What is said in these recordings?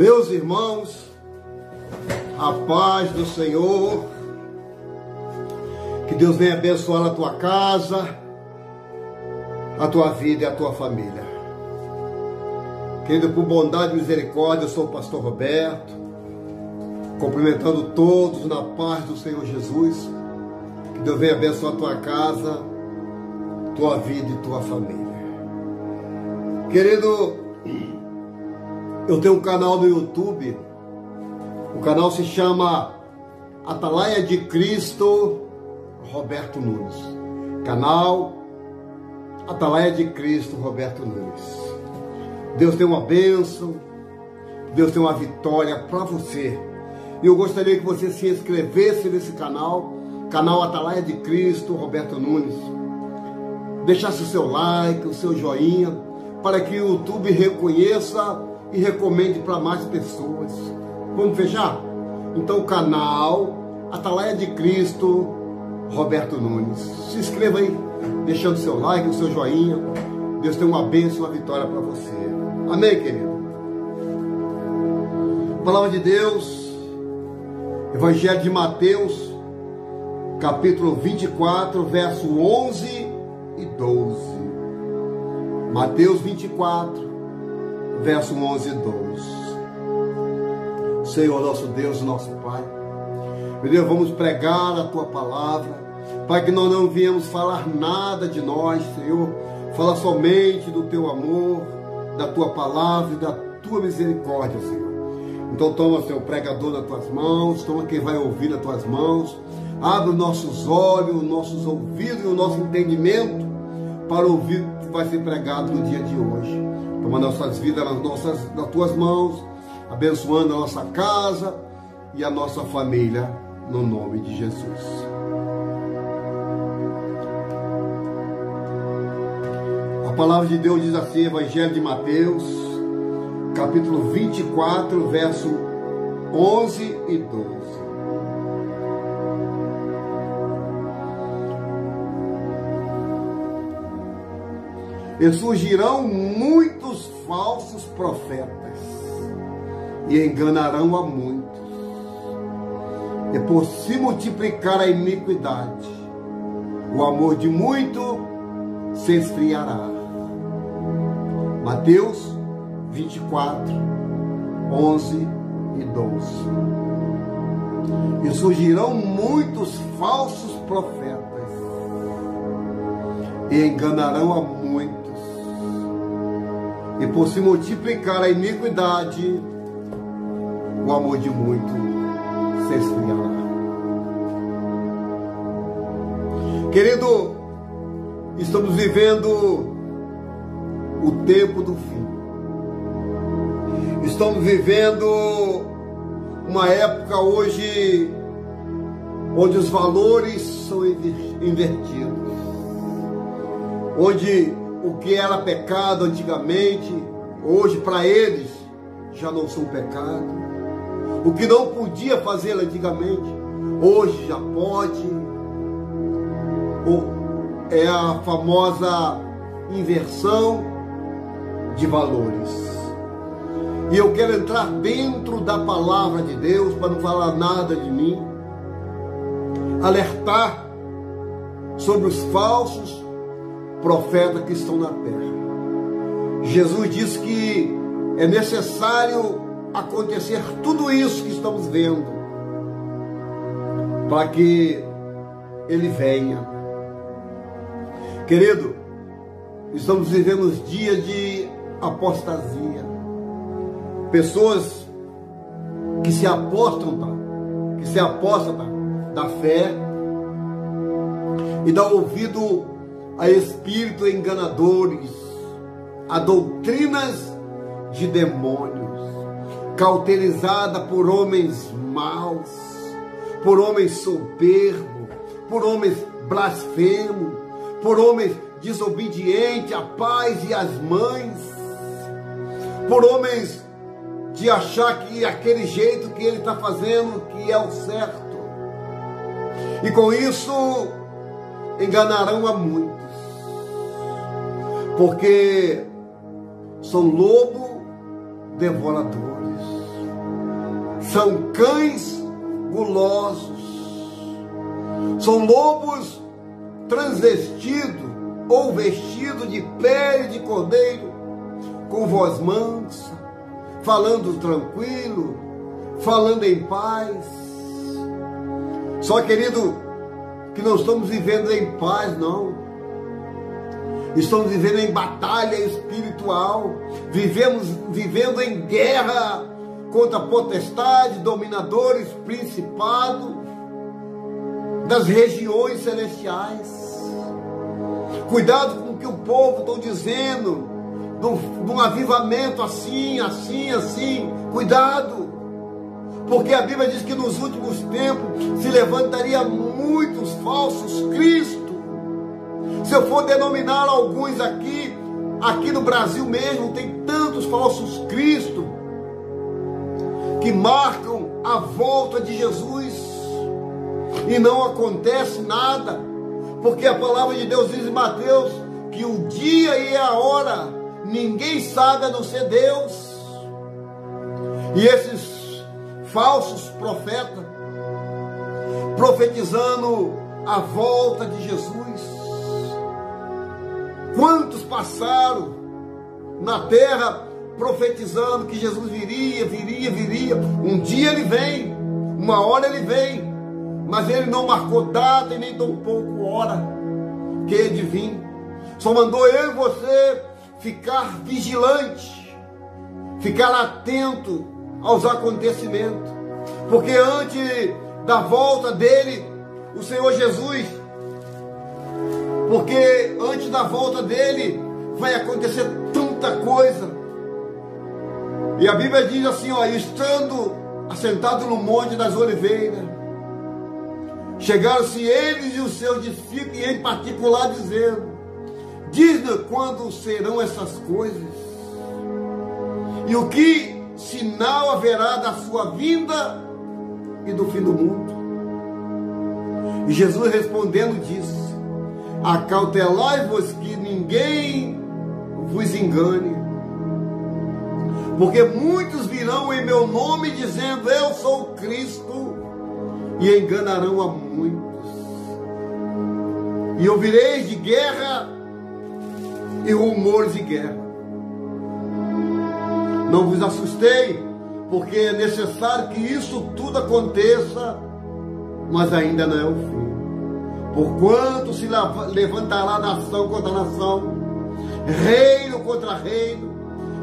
Meus irmãos, a paz do Senhor, que Deus venha abençoar a tua casa, a tua vida e a tua família. Querido, por bondade e misericórdia, eu sou o pastor Roberto, cumprimentando todos na paz do Senhor Jesus. Que Deus venha abençoar a tua casa, tua vida e tua família. Querido, eu tenho um canal no YouTube. O canal se chama Atalaia de Cristo Roberto Nunes. Canal Atalaia de Cristo Roberto Nunes. Deus tem uma bênção, Deus tem uma vitória para você. E eu gostaria que você se inscrevesse nesse canal, canal Atalaia de Cristo Roberto Nunes. Deixasse o seu like, o seu joinha, para que o YouTube reconheça e recomende para mais pessoas. Vamos fechar? Então, o canal Atalaia de Cristo Roberto Nunes. Se inscreva aí, deixando o seu like, o seu joinha. Deus tem uma bênção e uma vitória para você. Amém, querido? Palavra de Deus, Evangelho de Mateus, capítulo 24, verso 11 e 12. Mateus 24, verso 11 e 12. Senhor, nosso Deus, nosso Pai, meu Deus, vamos pregar a Tua palavra, para que nós não viemos falar nada de nós, Senhor. Fala somente do Teu amor, da Tua palavra e da Tua misericórdia, Senhor. Então toma, Senhor, o pregador nas Tuas mãos, toma quem vai ouvir nas Tuas mãos, abre os nossos olhos, os nossos ouvidos e o nosso entendimento para ouvir o que vai ser pregado no dia de hoje. Toma nossas vidas nas Tuas mãos, abençoando a nossa casa e a nossa família, no nome de Jesus. A palavra de Deus diz assim, Evangelho de Mateus, capítulo 24, verso 11 e 12. E surgirão muitos falsos profetas, e enganarão a muitos. E por se multiplicar a iniquidade, o amor de muito se esfriará. Mateus 24, 11 e 12. E surgirão muitos falsos profetas, e enganarão a muitos. E por se multiplicar a iniquidade, o amor de muito se esfriará. Querido, estamos vivendo o tempo do fim. Estamos vivendo uma época hoje onde os valores são invertidos. Onde o que era pecado antigamente, hoje para eles já não são pecado. O que não podia fazer antigamente, hoje já pode. É a famosa inversão de valores. E eu quero entrar dentro da palavra de Deus, para não falar nada de mim, alertar sobre os falsos profetas que estão na terra. Jesus disse que é necessário acontecer tudo isso que estamos vendo, para que Ele venha. Querido, estamos vivendo os dias de apostasia. Pessoas que se apostam da fé e dão ouvido a espíritos enganadores, a doutrinas de demônios, cauterizada por homens maus, por homens soberbos, por homens blasfemos, por homens desobedientes a pais e às mães, por homens de achar que aquele jeito que ele está fazendo que é o certo. E com isso enganarão a muitos, porque são lobos devoradores. são cães gulosos, são lobos transvestidos ou vestidos de pele de cordeiro, com voz mansa, falando tranquilo, falando em paz. Só, querido, que não estamos vivendo em paz, não. Estamos vivendo em batalha espiritual, vivendo em guerra contra potestade, dominadores, principados das regiões celestiais. Cuidado com o que o povo está dizendo, de um avivamento assim. Cuidado, porque a Bíblia diz que nos últimos tempos se levantaria muitos falsos cristos. Se eu for denominar alguns aqui no Brasil mesmo, tem tantos falsos cristos que marcam a volta de Jesus e não acontece nada, porque a palavra de Deus diz em Mateus que o dia e a hora ninguém sabe a não ser Deus. E esses falsos profetas profetizando a volta de Jesus, quantos passaram na terra profetizando que Jesus viria. Um dia ele vem, uma hora ele vem, mas ele não marcou data e nem tampouco hora que ele de vir. Só mandou eu e você ficar vigilante, ficar atento aos acontecimentos, porque antes da volta dele, o Senhor Jesus, porque antes da volta dele vai acontecer tanta coisa. E a Bíblia diz assim, ó, estando assentado no Monte das Oliveiras, chegaram-se eles e os seus discípulos, e em particular dizendo: diz-nos quando serão essas coisas, e o que sinal haverá da sua vinda e do fim do mundo. E Jesus respondendo disse: acautelai-vos que ninguém vos engane, porque muitos virão em meu nome dizendo eu sou Cristo, e enganarão a muitos. E ouvireis de guerra e rumores de guerra. Não vos assustei, porque é necessário que isso tudo aconteça, mas ainda não é o fim. Porquanto se levantará nação contra nação, reino contra reino,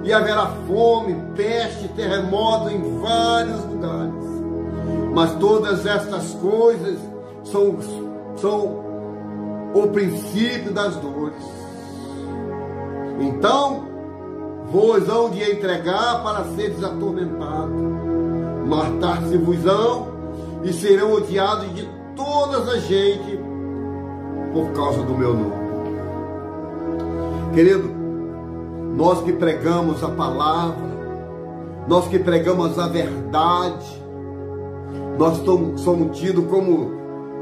e haverá fome, peste, terremoto em vários lugares. Mas todas estas coisas são o princípio das dores. Então vos hão de entregar para seres atormentados, matar-se-vos-ão e serão odiados de todas as gente por causa do meu nome. Querido, nós que pregamos a palavra, nós que pregamos a verdade, nós somos tidos como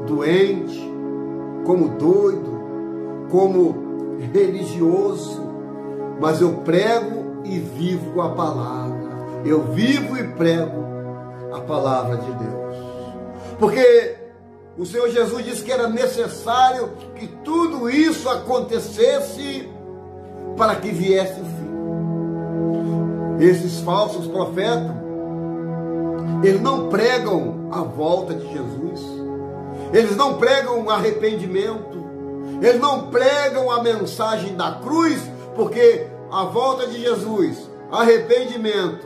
doente, como doido, como religioso, mas eu prego e vivo a palavra. Eu vivo e prego a palavra de Deus. Porque o Senhor Jesus disse que era necessário que tudo isso acontecesse para que viesse o fim. Esses falsos profetas, eles não pregam a volta de Jesus, eles não pregam arrependimento, eles não pregam a mensagem da cruz, porque a volta de Jesus, arrependimento,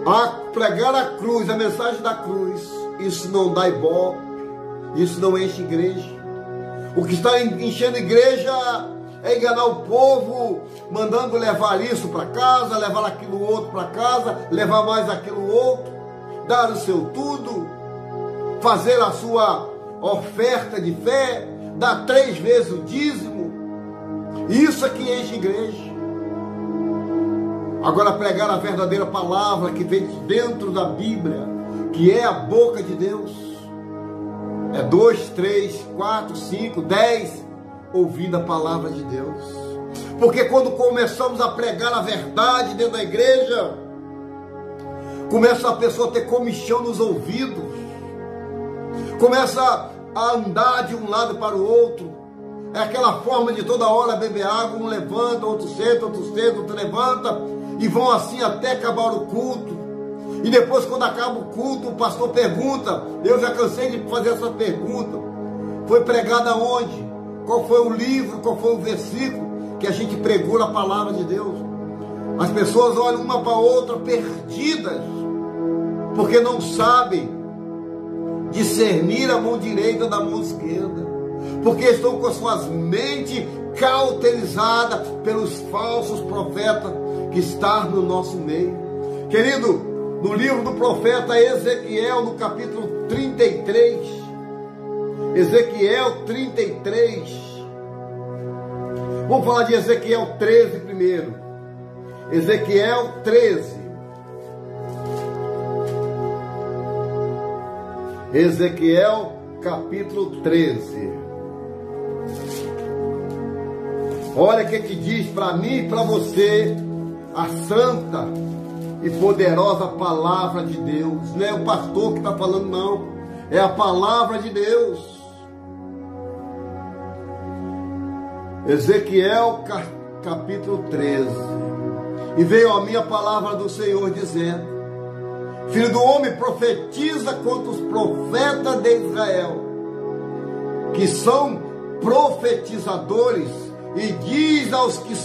a pregar a cruz, a mensagem da cruz, isso não dá ibope, isso não enche igreja. O que está enchendo igreja é enganar o povo, mandando levar isso para casa, levar aquilo outro para casa, levar mais aquilo outro, dar o seu tudo, fazer a sua oferta de fé, dar 3 vezes o dízimo. Isso é que enche igreja. Agora, pregar a verdadeira palavra que vem de dentro da Bíblia, que é a boca de Deus, é 2, 3, 4, 5, 10 ouvindo a palavra de Deus. Porque quando começamos a pregar a verdade dentro da igreja, Começa a pessoa a ter comichão nos ouvidos, começa a andar de um lado para o outro. É aquela forma de toda hora beber água, um levanta, outro senta, outro levanta, e vão assim até acabar o culto. E depois, quando acaba o culto, o pastor pergunta, eu já cansei de fazer essa pergunta, foi pregado aonde? Qual foi o livro, qual foi o versículo que a gente pregou na palavra de Deus? As pessoas olham uma para a outra perdidas, porque não sabem discernir a mão direita da mão esquerda, porque estão com as suas mentes cauterizadas pelos falsos profetas que estão no nosso meio. Querido, no livro do profeta Ezequiel, no capítulo 33, Ezequiel 33, vamos falar de Ezequiel 13 primeiro. Ezequiel 13. Ezequiel capítulo 13. Olha o que diz para mim e para você a santa e poderosa palavra de Deus. Não é o pastor que está falando, não. É a palavra de Deus. Ezequiel capítulo 13. E veio a minha palavra do Senhor dizendo: Filho do homem, profetiza contra os profetas de Israel, que são profetizadores, e diz aos que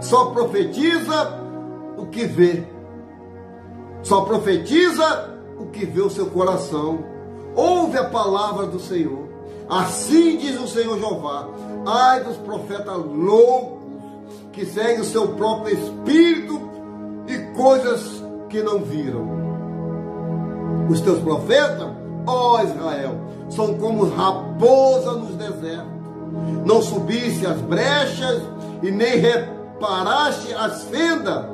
só profetiza o que vê. Só profetiza o que vê o seu coração. Ouve a palavra do Senhor. Assim diz o Senhor Jeová: ai dos profetas loucos, que seguem o seu próprio espírito e coisas que não viram. Os teus profetas, ó Israel, são como raposa nos desertos. Não subiste as brechas e nem reparaste as fendas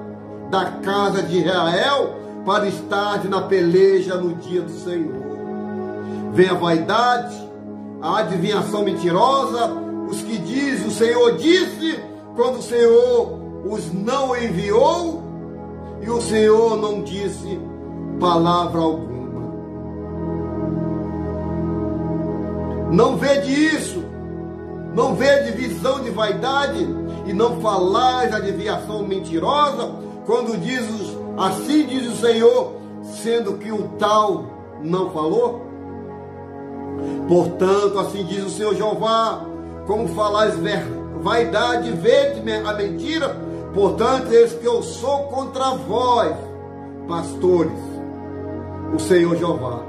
da casa de Israel para estar na peleja no dia do Senhor. Vem a vaidade, a adivinhação mentirosa, os que dizem: o Senhor disse, quando o Senhor os não enviou, e o Senhor não disse palavra alguma. Não vede isso, não vede visão de vaidade, e não falais a adivinhação mentirosa, quando diz assim diz o Senhor, sendo que o tal não falou? Portanto, assim diz o Senhor Jeová: como falais vaidade, vede a mentira, portanto, eis que eu sou contra vós, pastores, o Senhor Jeová,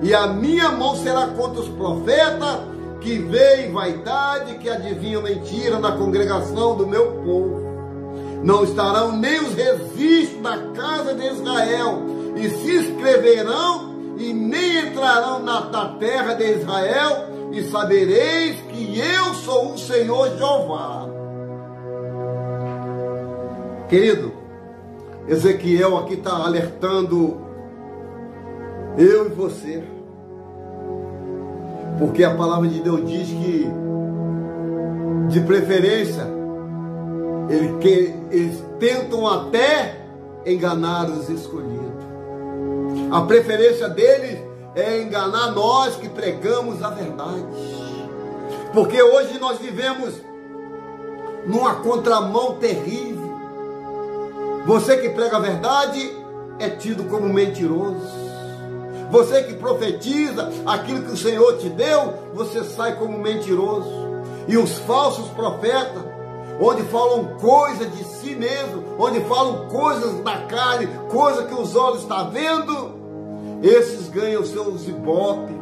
e a minha mão será contra os profetas que veem vaidade, que adivinham mentira na congregação do meu povo. Não estarão nem os registros da casa de Israel, e se inscreverão, e nem entrarão na terra de Israel, e sabereis que eu sou o Senhor Jeová. Querido, Ezequiel aqui está alertando eu e você, porque a palavra de Deus diz que, de preferência, eles tentam até enganar os escolhidos. A preferência deles é enganar nós que pregamos a verdade, porque hoje nós vivemos numa contramão terrível. Você que prega a verdade é tido como mentiroso. Você que profetiza aquilo que o Senhor te deu, você sai como mentiroso. E os falsos profetas, onde falam coisas de si mesmo, onde falam coisas da carne, coisas que os olhos estão vendo, esses ganham os seus ibope,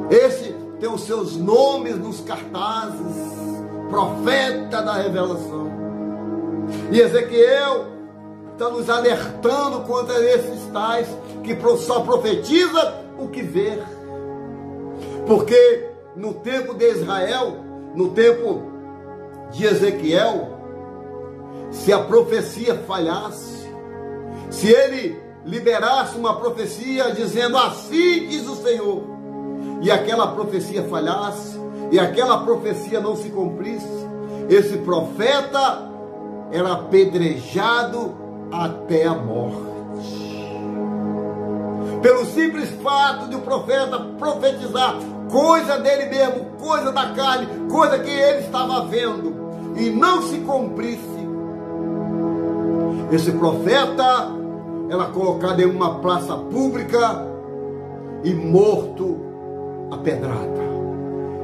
esse tem os seus nomes nos cartazes, profeta da revelação. E Ezequiel está nos alertando contra esses tais que só profetiza o que vê. Porque no tempo de Israel, no tempo de Ezequiel, se a profecia falhasse, se ele liberasse uma profecia dizendo assim diz o Senhor, e aquela profecia falhasse, e aquela profecia não se cumprisse, esse profeta era apedrejado até a morte. Pelo simples fato de o profeta profetizar coisa dele mesmo, coisa da carne, coisa que ele estava vendo, e não se cumprisse, esse profeta era colocado em uma praça pública e morto a pedrada.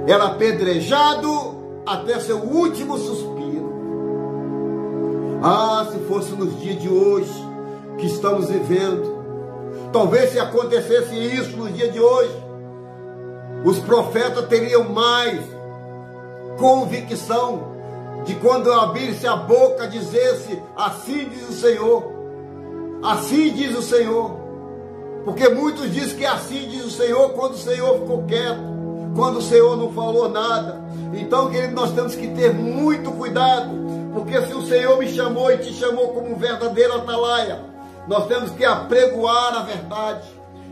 Era apedrejado até seu último suspiro. Ah, se fosse nos dias de hoje que estamos vivendo, talvez se acontecesse isso nos dias de hoje, os profetas teriam mais convicção de quando abrisse a boca, dissesse: assim diz o Senhor, assim diz o Senhor. Porque muitos dizem que assim diz o Senhor quando o Senhor ficou quieto, quando o Senhor não falou nada. Então, querido, nós temos que ter muito cuidado, porque se o Senhor me chamou e te chamou como verdadeiro atalaia, nós temos que apregoar a verdade,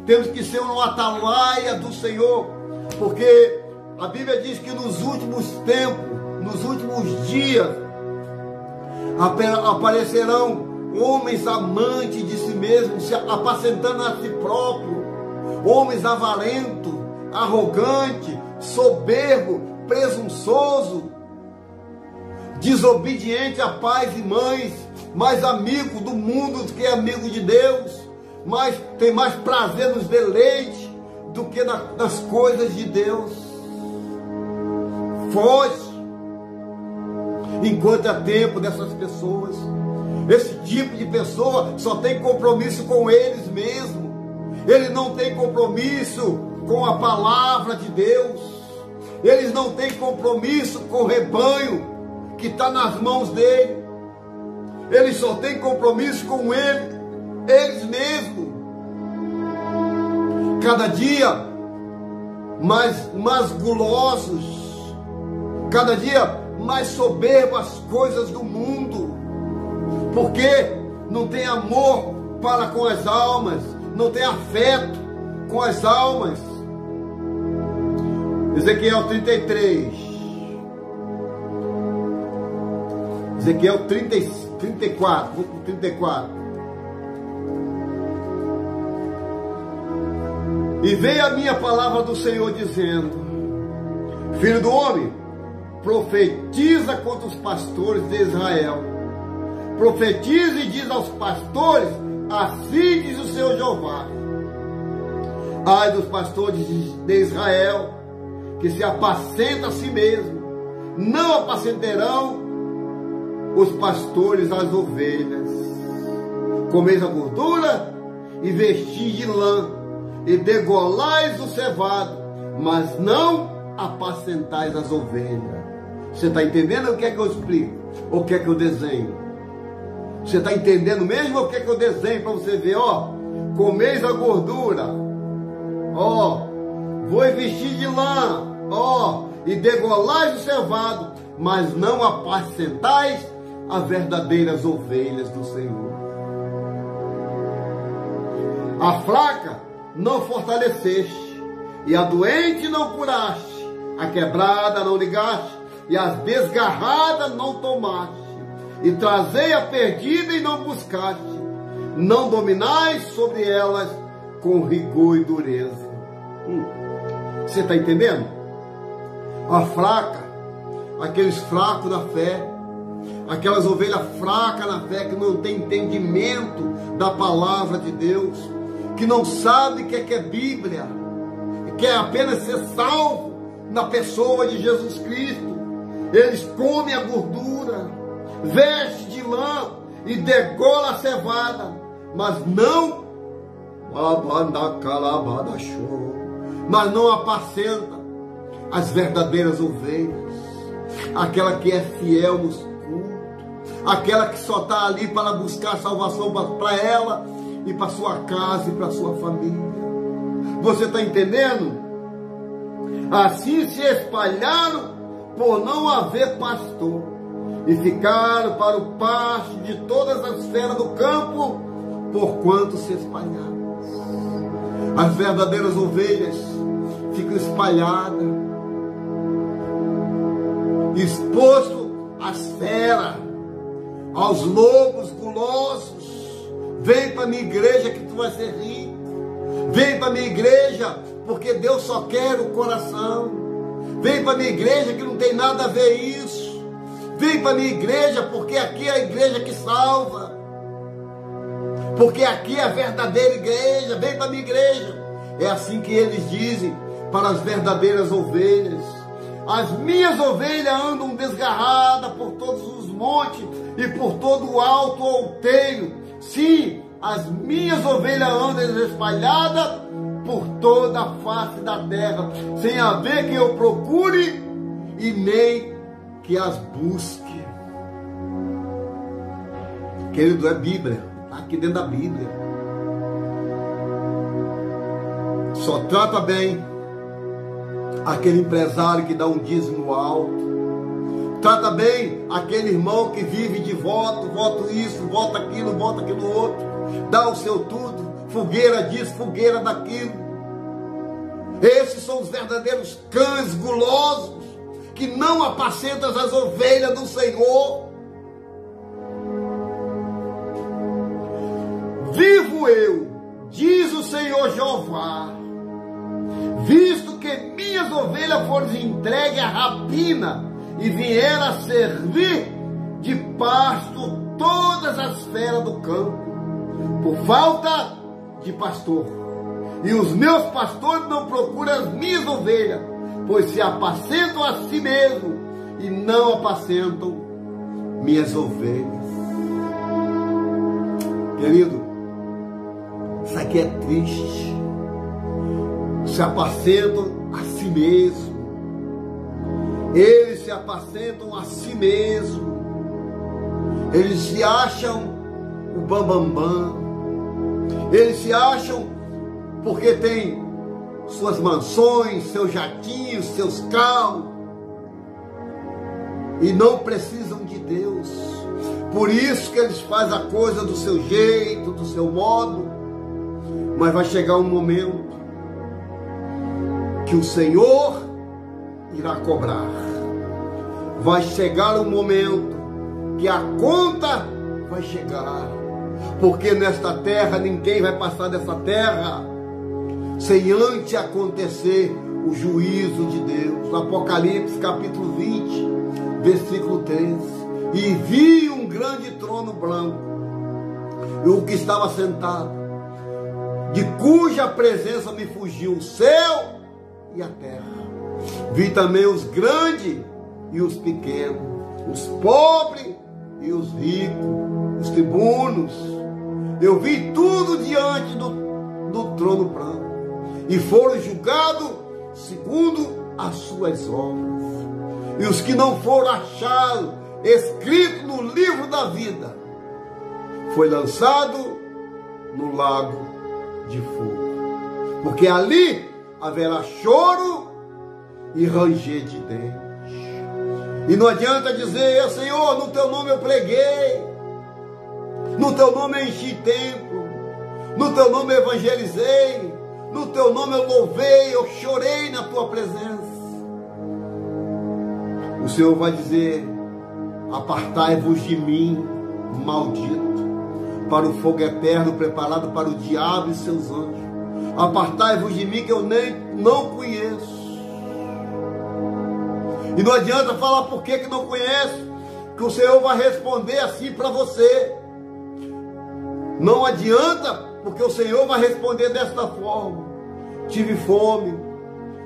temos que ser uma atalaia do Senhor, porque a Bíblia diz que nos últimos tempos, nos últimos dias, aparecerão homens amantes de si mesmos, se apacentando a si próprio, homens avarentos, arrogantes, soberbo, presunçoso, desobediente a pais e mães, mais amigo do mundo do que amigo de Deus, tem mais prazer nos deleites do que nas coisas de Deus. Foge enquanto é tempo dessas pessoas. Esse tipo de pessoa só tem compromisso com eles mesmos. Ele não tem compromisso com a palavra de Deus. Eles não têm compromisso com o rebanho que está nas mãos dele. Eles só têm compromisso com eles mesmos. Cada dia mais gulosos, cada dia mais soberbos às coisas do mundo, porque não tem amor para com as almas, não tem afeto com as almas. Ezequiel 33, Ezequiel 34, vou para o 34. E veio a minha palavra do Senhor dizendo: filho do homem, profetiza contra os pastores de Israel. Profetiza e diz aos pastores: assim diz o Senhor Jeová. Ai dos pastores de Israel, que se apacenta a si mesmo, não apacentarão os pastores as ovelhas. Comeis a gordura e vestis de lã, e degolais o cevado, mas não apacentais as ovelhas. Você está entendendo o que é que eu explico? Ou o que é que eu desenho? Você está entendendo mesmo o que é que eu desenho para você ver? Ó, comeis a gordura, ó, vou vestir de lã, ó, e degolais o cevado, mas não apacentais as verdadeiras ovelhas do Senhor. A fraca não fortaleceste, e a doente não curaste, a quebrada não ligaste, e as desgarradas não tomaste, e trazei a perdida e não buscaste, não dominais sobre elas com rigor e dureza. Você está entendendo? A fraca, aqueles fracos da fé, aquelas ovelhas fracas na fé, que não tem entendimento da palavra de Deus, que não sabe o que é Bíblia, quer apenas ser salvo na pessoa de Jesus Cristo. Eles comem a gordura, vestem de lã e degola a cevada, mas não apacenta as verdadeiras ovelhas, aquela que é fiel nos cultos, aquela que só está ali para buscar salvação para ela e para sua casa e para sua família. Você está entendendo? Assim se espalharam por não haver pastor, e ficaram para o pasto de todas as feras do campo, porquanto se espalharam. As verdadeiras ovelhas ficam espalhadas, exposto às feras, aos lobos gulosos, Vem para a minha igreja que tu vai ser rico. Vem para a minha igreja porque Deus só quer o coração. Vem para a minha igreja que não tem nada a ver isso. Vem para a minha igreja porque aqui é a igreja que salva. Porque aqui é a verdadeira igreja. Vem para a minha igreja. É assim que eles dizem para as verdadeiras ovelhas. As minhas ovelhas andam desgarradas por todos os montes e por todo o alto outeiro. Sim, as minhas ovelhas andam espalhadas por toda a face da terra, sem haver que eu procure e nem que as busque. Querido, é Bíblia, está aqui dentro da Bíblia. Só trata bem aquele empresário que dá um dízimo alto. Trata bem aquele irmão que vive de voto isso, voto aquilo outro. Dá o seu tudo, fogueira disso, fogueira daquilo. Esses são os verdadeiros cães gulosos, que não apacentam as ovelhas do Senhor. Vivo eu, diz o Senhor Jeová, visto que minhas ovelhas foram entregues à rapina e vieram a servir de pasto todas as feras do campo, por falta de pastor. E os meus pastores não procuram as minhas ovelhas, pois se apacentam a si mesmos e não apacentam minhas ovelhas. Querido, isso aqui é triste. Se apacentam a si mesmo. Eles se apacentam a si mesmo. Eles se acham o bambambam. Eles se acham porque tem suas mansões, seus jatinhos, seus carros, e não precisam de Deus. Por isso que eles fazem a coisa do seu jeito, do seu modo. Mas vai chegar um momento que o Senhor irá cobrar. Vai chegar um momento que a conta vai chegar. Porque nesta terra ninguém vai passar dessa terra sem antes acontecer o juízo de Deus. Apocalipse capítulo 20, versículo 13. E vi um grande trono branco, e o que estava sentado, de cuja presença me fugiu o céu e a terra. Vi também os grandes e os pequenos, os pobres e os ricos, os tribunos. Eu vi tudo diante do trono branco, e foram julgados segundo as suas obras. E os que não foram achados escritos no livro da vida, foi lançado no lago de fogo. Porque ali haverá choro e ranger de dentes. E não adianta dizer: Senhor, no teu nome eu preguei, no teu nome eu enchi templo, no teu nome eu evangelizei, no teu nome eu louvei, eu chorei na tua presença. O Senhor vai dizer: apartai-vos de mim, maldito, para o fogo eterno preparado para o diabo e seus anjos. Apartai-vos de mim, que eu nem não conheço. E não adianta falar por que não conhece, que o Senhor vai responder assim para você. Não adianta, porque o Senhor vai responder desta forma: tive fome,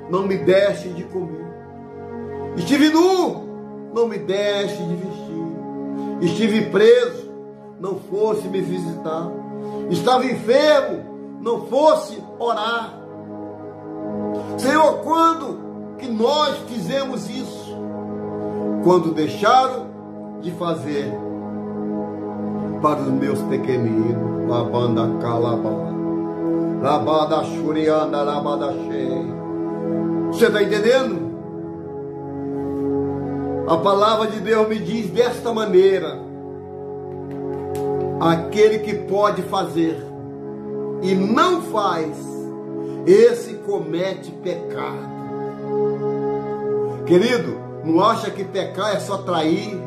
não me deste de comer. Estive nu, não me deste de vestir. Estive preso, não fosse me visitar. Estava enfermo, não fosse orar. Senhor, quando que nós fizemos isso? Quando deixaram de fazer para os meus pequeninos. Labanda calabá, labada churianda, labada cheia. Você está entendendo? A palavra de Deus me diz desta maneira: aquele que pode fazer e não faz, esse comete pecado. Querido, não acha que pecar é só trair,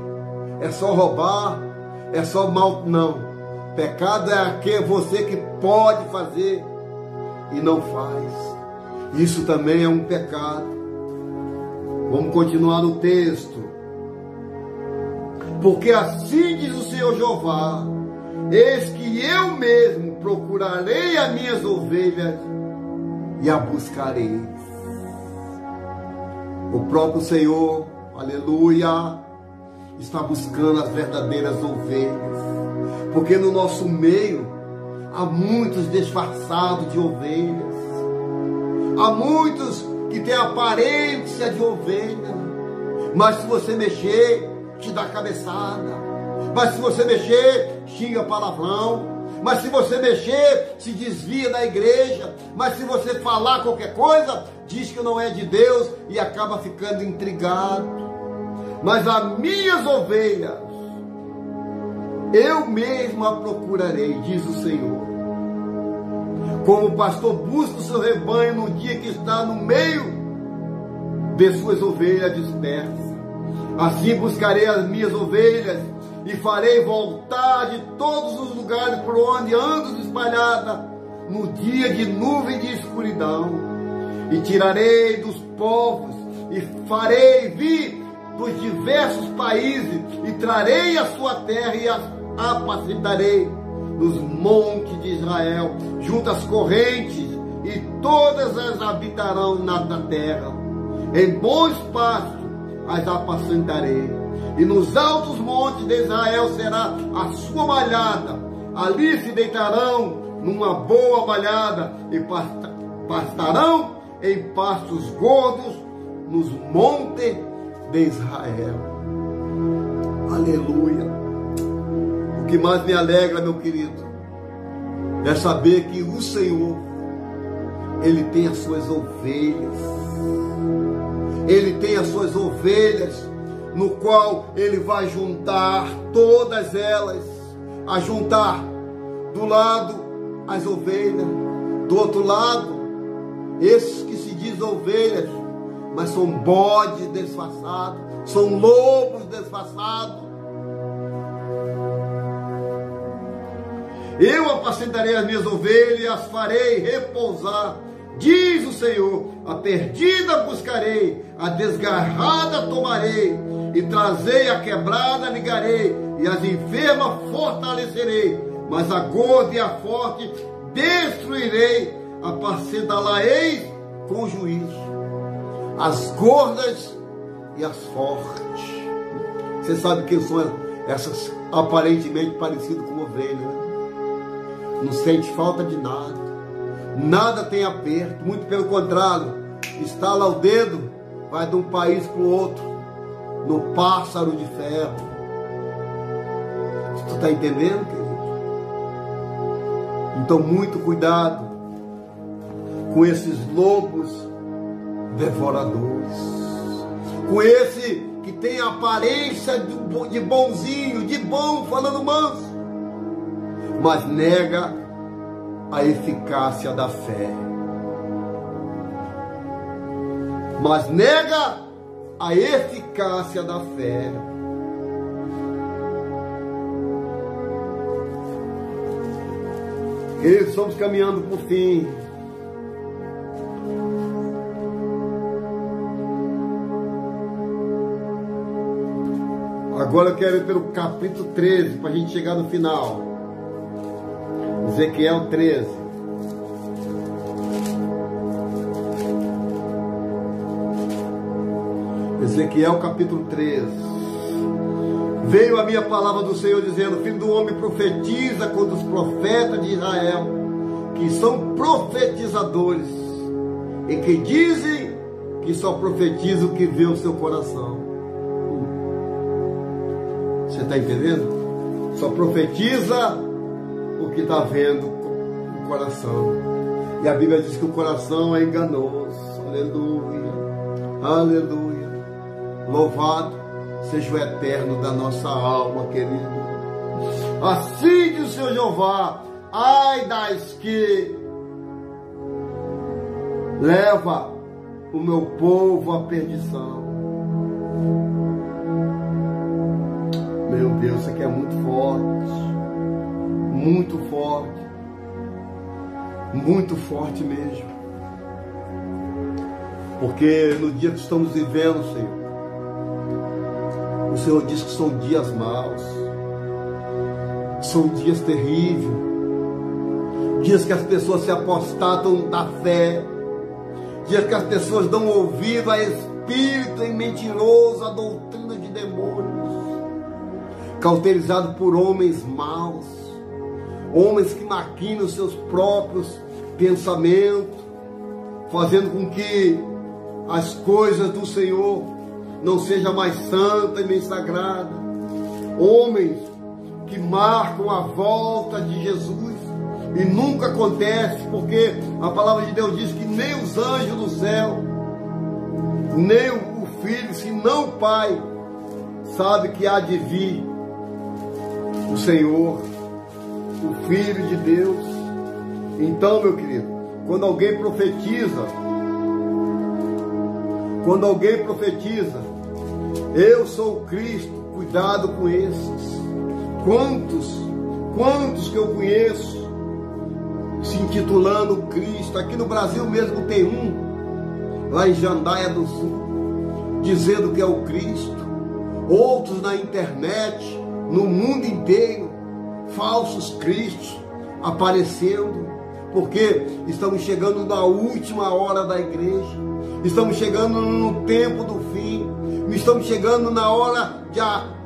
é só roubar, é só mal? Não. Pecado é aquele você que pode fazer e não faz. Isso também é um pecado. Vamos continuar no texto. Porque assim diz o Senhor Jeová: eis que eu mesmo procurarei as minhas ovelhas e a buscarei. O próprio Senhor, aleluia, está buscando as verdadeiras ovelhas. Porque no nosso meio há muitos disfarçados de ovelhas. Há muitos que têm aparência de ovelha. Mas se você mexer, te dá cabeçada. Mas se você mexer, xinga palavrão. Mas se você mexer, se desvia da igreja. Mas se você falar qualquer coisa, diz que não é de Deus e acaba ficando intrigado. Mas as minhas ovelhas, eu mesmo a procurarei, diz o Senhor. Como o pastor busca o seu rebanho no dia que está no meio de suas ovelhas dispersas, assim buscarei as minhas ovelhas e farei voltar de todos os lugares por onde ando espalhada no dia de nuvem de escuridão, e tirarei dos povos e farei vir dos diversos países e trarei a sua terra e a apacentarei nos montes de Israel, junto às correntes, e todas as habitarão na terra. Em bons pastos as apacentarei, e nos altos montes de Israel será a sua malhada. Ali se deitarão numa boa malhada e pastarão em pastos gordos nos montes de Israel. Aleluia. O que mais me alegra, meu querido, é saber que o Senhor, Ele tem as suas ovelhas. Ele tem as suas ovelhas, no qual Ele vai juntar todas elas, a juntar do lado as ovelhas, do outro lado esses que se diz ovelhas, mas são bodes disfarçados, são lobos disfarçados. Eu apacentarei as minhas ovelhas e as farei repousar, diz o Senhor. A perdida buscarei, a desgarrada tomarei, e trazei a quebrada ligarei, e as enfermas fortalecerei, mas a gorda e a forte destruirei, apacentá-la-eis com juízo. As gordas e as fortes. Você sabe quem são essas aparentemente parecidas com ovelha, né? Não sente falta de nada, nada tem aperto, muito pelo contrário, estala o dedo, vai de um país para o outro, no pássaro de ferro. Tu está entendendo, querido? Então, muito cuidado com esses lobos devoradores, com esse que tem a aparência de bonzinho, de bom, falando manso, mas nega a eficácia da fé. Mas nega a eficácia da fé. Estamos caminhando para o fim. Agora eu quero ir pelo capítulo 13, para a gente chegar no final. Ezequiel 13. Ezequiel capítulo 13. Veio a minha palavra do Senhor dizendo: filho do homem, profetiza contra os profetas de Israel, que são profetizadores, e que dizem que só profetiza o que vê o seu coração. Você está entendendo? Só profetiza o que está vendo o coração. E a Bíblia diz que o coração é enganoso. Aleluia, aleluia. Louvado seja o eterno da nossa alma, querido. Assim diz o Senhor Jeová: ai das que leva o meu povo à perdição. Meu Deus, isso aqui é muito forte. muito forte mesmo. Porque no dia que estamos vivendo, Senhor, o Senhor diz que são dias maus, são dias terríveis, dias que as pessoas se apostatam da fé, dias que as pessoas dão ouvido a espírito e mentiroso, a doutrina de demônios, cauterizado por homens maus, homens que maquinam seus próprios pensamentos, fazendo com que as coisas do Senhor não sejam mais santas e nem sagradas, homens que marcam a volta de Jesus e nunca acontece, porque a palavra de Deus diz que nem os anjos do céu, nem o Filho, senão o Pai, sabe que há de vir o Senhor, o Filho de Deus. Então, meu querido, quando alguém profetiza, eu sou o Cristo, cuidado com esses. Quantos que eu conheço se intitulando Cristo? Aqui no Brasil mesmo tem um, lá em Jandaia do Sul, dizendo que é o Cristo. Outros na internet, no mundo inteiro, falsos cristos aparecendo, porque estamos chegando na última hora da igreja, estamos chegando no tempo do fim, estamos chegando na hora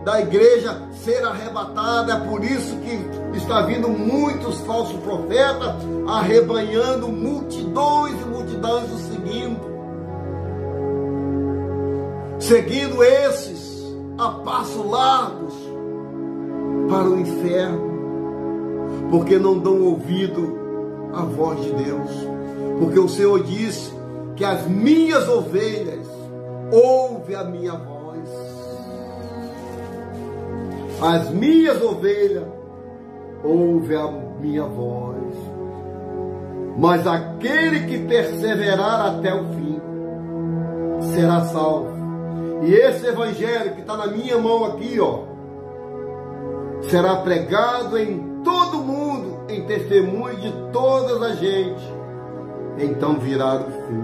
da igreja ser arrebatada. É por isso que está vindo muitos falsos profetas, arrebanhando multidões e multidões o seguindo esses a passos largos para o inferno, porque não dão ouvido à voz de Deus, porque o Senhor disse que as minhas ovelhas ouvem a minha voz. As minhas ovelhas ouvem a minha voz. Mas aquele que perseverar até o fim será salvo. E esse evangelho que está na minha mão aqui, ó, será pregado em todo o mundo, em testemunho de toda a gente. Então virá o fim.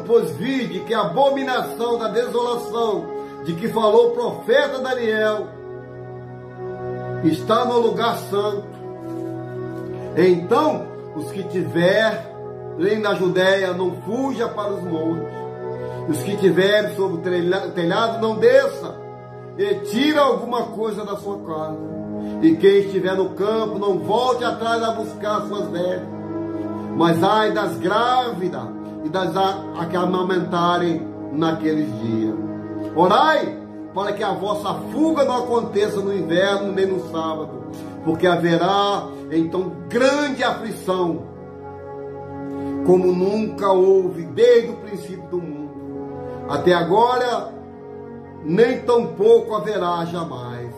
Pois vide que a abominação da desolação de que falou o profeta Daniel está no lugar santo, então os que tiverem na Judéia não fuja para os montes, os que tiverem sobre o telhado não desça e tira alguma coisa da sua casa, e quem estiver no campo não volte atrás a buscar suas velhas, mas ai das grávidas e das que amamentarem naqueles dias. Orai para que a vossa fuga não aconteça no inverno nem no sábado, porque haverá então grande aflição, como nunca houve desde o princípio do mundo até agora, nem tampouco haverá jamais.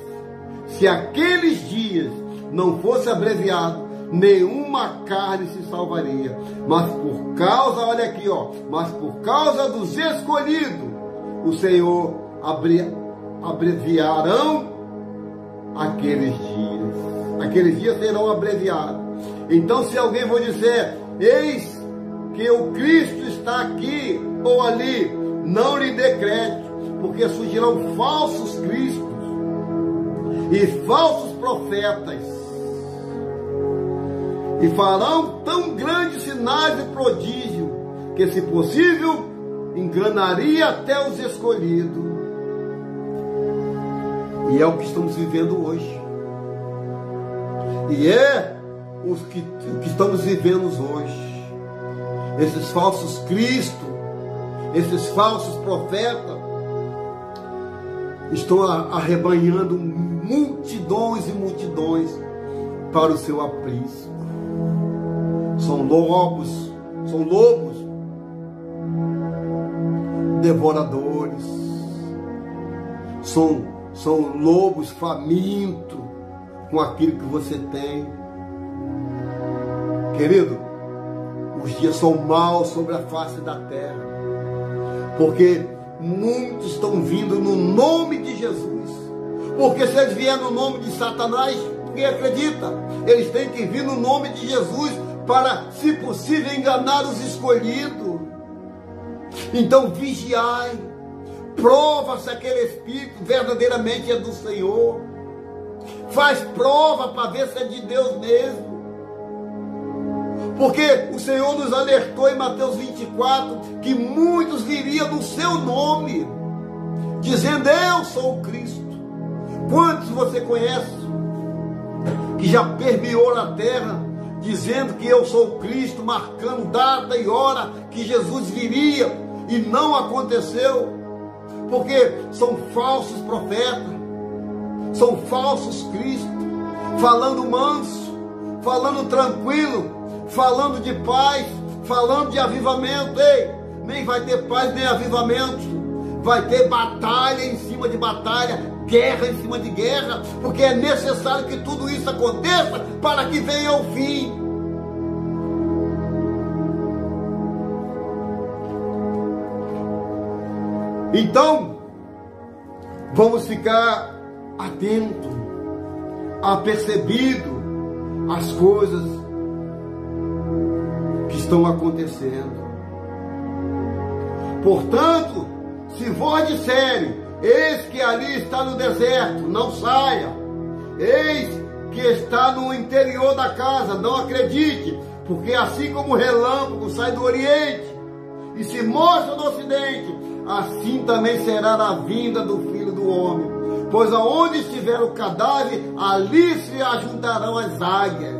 Se aqueles dias não fosse abreviado, nenhuma carne se salvaria. Mas por causa, olha aqui, ó, mas por causa dos escolhidos, o Senhor abreviarão aqueles dias. Aqueles dias serão abreviados. Então, se alguém for dizer, eis que o Cristo está aqui ou ali, não lhe dê crédito, porque surgirão falsos cristos e falsos profetas, e farão tão grandes sinais e prodígios, que, se possível, enganaria até os escolhidos. E é o que estamos vivendo hoje. E é o que estamos vivendo hoje. Esses falsos cristos, esses falsos profetas, estão arrebanhando multidões e multidões para o seu aprisco. São lobos devoradores, são lobos famintos com aquilo que você tem. Querido, os dias são maus sobre a face da terra, porque muitos estão vindo no nome de Jesus. Porque se eles vierem no nome de Satanás, quem acredita? Eles têm que vir no nome de Jesus para, se possível, enganar os escolhidos. Então vigiai, prova se aquele espírito verdadeiramente é do Senhor. Faz prova para ver se é de Deus mesmo. Porque o Senhor nos alertou em Mateus 24 que muitos viriam no seu nome, dizendo: eu sou o Cristo. Quantos você conhece que já permeou a terra, dizendo que eu sou o Cristo, marcando data e hora que Jesus viria, e não aconteceu? Porque são falsos profetas, são falsos Cristos, falando manso, falando tranquilo, falando de paz, falando de avivamento. Ei, nem vai ter paz nem avivamento. Vai ter batalha em cima de batalha, guerra em cima de guerra, porque é necessário que tudo isso aconteça para que venha o fim. Então, vamos ficar atentos, apercebido às coisas que estão acontecendo. Portanto, se vós disserem: eis que ali está no deserto, não saia. Eis que está no interior da casa, não acredite. Porque assim como o relâmpago sai do oriente e se mostra no ocidente, assim também será a vinda do Filho do Homem. Pois aonde estiver o cadáver, ali se ajuntarão as águias.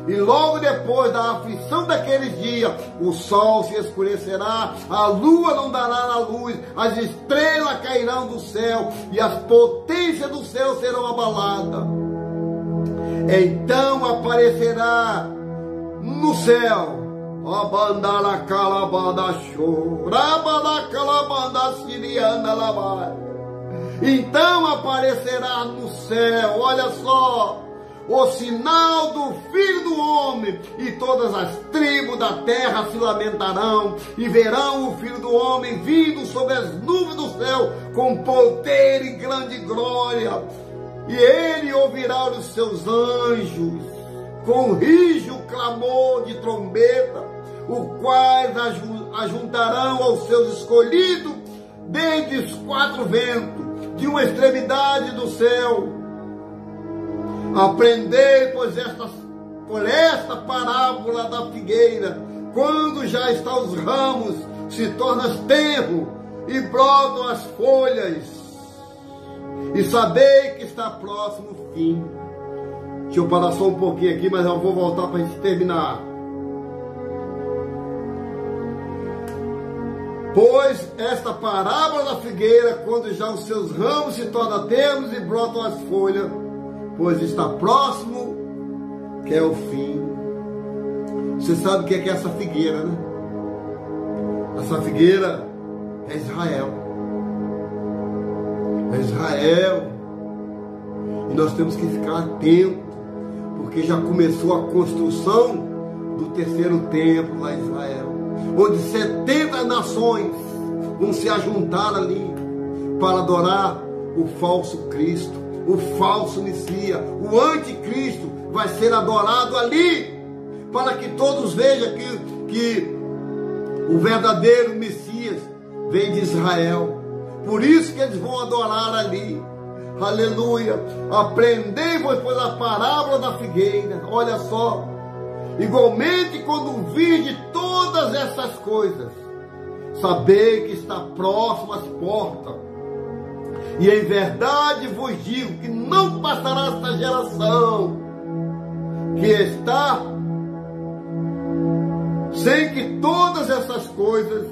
E logo depois da aflição daqueles dias, o sol se escurecerá, a lua não dará a luz, as estrelas cairão do céu, e as potências do céu serão abaladas. Então aparecerá no céu, então aparecerá no céu, olha só, o sinal do Filho do Homem, e todas as tribos da terra se lamentarão, e verão o Filho do Homem vindo sobre as nuvens do céu, com poder e grande glória. E ele ouvirá os seus anjos, com rijo clamor de trombeta, os quais ajuntarão aos seus escolhidos, desde os quatro ventos, de uma extremidade do céu. Aprendei, pois, por esta parábola da figueira: quando já estão os ramos, se tornam tenro e brotam as folhas, e sabei que está próximo o fim. Deixa eu parar só um pouquinho aqui, mas eu vou voltar para a gente terminar. Pois esta parábola da figueira, quando já os seus ramos se tornam tenros e brotam as folhas, pois está próximo, que é o fim. Você sabe o que é essa figueira, né? Essa figueira é Israel. É Israel. E nós temos que ficar atentos, porque já começou a construção do terceiro templo lá em Israel, onde 70 nações vão se ajuntar ali para adorar o falso Cristo, o falso Messias, o anticristo vai ser adorado ali, para que todos vejam que o verdadeiro Messias vem de Israel. Por isso que eles vão adorar ali. Aleluia. Aprendei-vos, pois, a parábola da figueira. Olha só. Igualmente, quando virdes todas essas coisas, sabei que está próximo às portas. E em verdade vos digo que não passará esta geração que está sem que todas essas coisas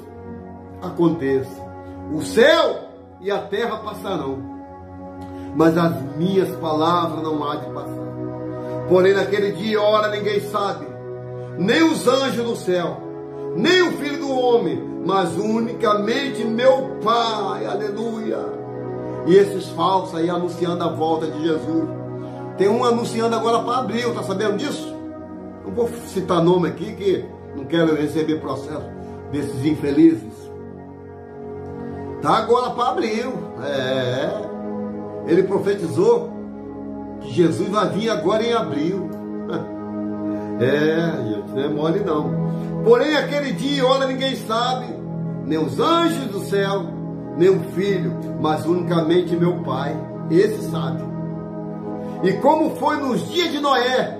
aconteçam. O céu e a terra passarão, mas as minhas palavras não há de passar. Porém, naquele dia e hora ninguém sabe, nem os anjos do céu, nem o Filho do Homem, mas unicamente meu Pai. Aleluia. E esses falsos aí anunciando a volta de Jesus. Tem um anunciando agora para abril, está sabendo disso? Não vou citar nome aqui, que não quero receber processo desses infelizes. Está agora para abril. ele profetizou que Jesus vai vir agora em abril. Gente, não é mole não. Porém, aquele dia, olha, ninguém sabe, nem os anjos do céu, nem o Filho, mas unicamente meu Pai, esse sabe. E como foi nos dias de Noé,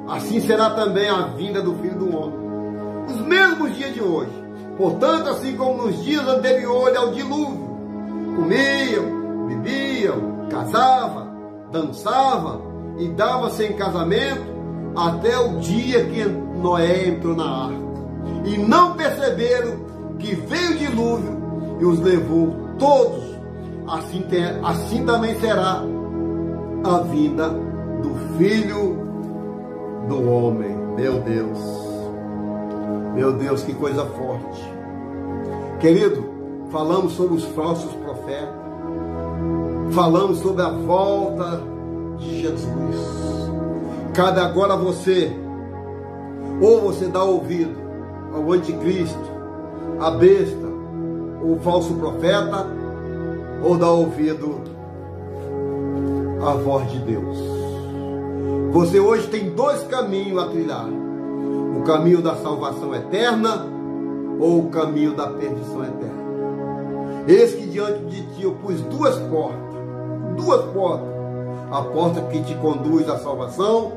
assim será também a vinda do Filho do Homem. Os mesmos dias de hoje. Portanto, assim como nos dias anteriores ao dilúvio, comiam, bebiam, casavam, dançavam e davam-se em casamento, até o dia que Noé entrou na arca. E não perceberam que veio o dilúvio e os levou todos. Assim também será a vinda do Filho do Homem. Meu Deus, que coisa forte. Querido, falamos sobre os falsos profetas, falamos sobre a volta de Jesus. Cabe agora a você, ou você dá ouvido ao anticristo, a besta, ou o falso profeta, ou dá ouvido à voz de Deus. Você hoje tem dois caminhos a trilhar: o caminho da salvação eterna ou o caminho da perdição eterna. Eis que diante de ti eu pus duas portas, a porta que te conduz à salvação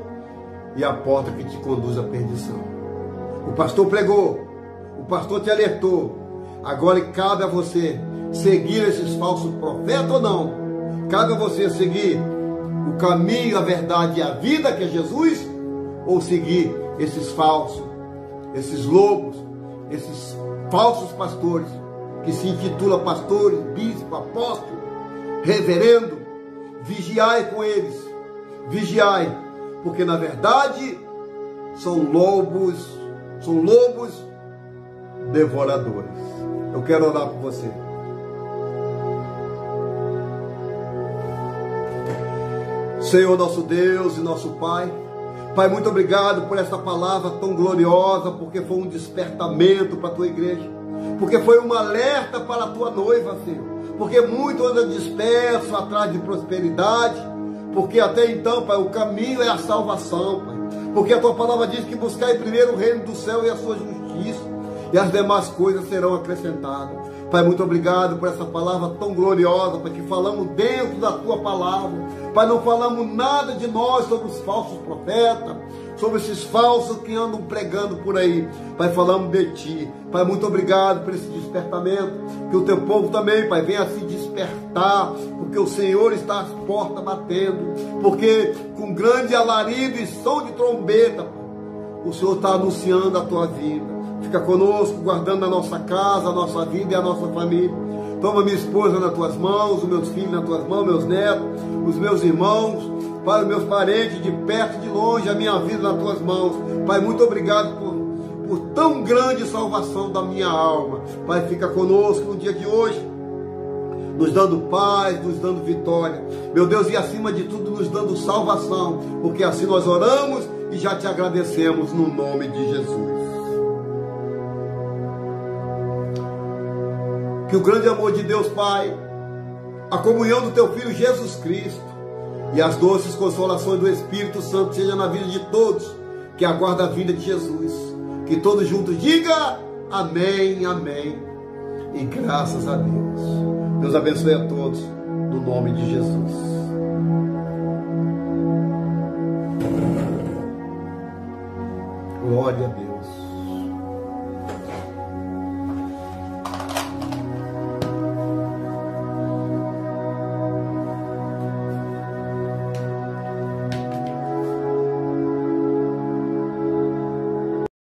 e a porta que te conduz à perdição. O pastor pregou, o pastor te alertou, agora cabe a você seguir esses falsos profetas ou não. Cabe a você seguir o caminho, a verdade e a vida, que é Jesus, ou seguir esses falsos, esses lobos, esses falsos pastores, que se intitulam pastores, bispo, apóstolo, reverendo. Vigiai com eles, vigiai, porque na verdade são lobos devoradores. Eu quero orar por você. Senhor, nosso Deus e nosso Pai, Pai, muito obrigado por essa palavra tão gloriosa, porque foi um despertamento para a tua igreja, porque foi um alerta para a tua noiva, Senhor, porque muito anda disperso atrás de prosperidade, porque até então, Pai, o caminho é a salvação, Pai, porque a tua palavra diz que buscai primeiro o reino do céu e a sua justiça, e as demais coisas serão acrescentadas. Pai, muito obrigado por essa palavra tão gloriosa, Pai, que falamos dentro da tua palavra. Pai, não falamos nada de nós sobre os falsos profetas, sobre esses falsos que andam pregando por aí. Pai, falamos de ti. Pai, muito obrigado por esse despertamento, que o teu povo também, Pai, venha se despertar, porque o Senhor está às portas batendo, porque com grande alarido e som de trombeta, Pai, o Senhor está anunciando a tua vida. Fica conosco, guardando a nossa casa, a nossa vida e a nossa família. Toma minha esposa nas tuas mãos, os meus filhos nas tuas mãos, meus netos, os meus irmãos, Pai, os meus parentes de perto e de longe, a minha vida nas tuas mãos. Pai, muito obrigado por tão grande salvação da minha alma. Pai, fica conosco no dia de hoje, nos dando paz, nos dando vitória. Meu Deus, e acima de tudo, nos dando salvação, porque assim nós oramos e já te agradecemos no nome de Jesus. Que o grande amor de Deus Pai, a comunhão do teu Filho Jesus Cristo e as doces consolações do Espírito Santo seja na vida de todos que aguardam a vinda de Jesus. Que todos juntos diga amém, amém e graças a Deus. Deus abençoe a todos no nome de Jesus. Glória a Deus.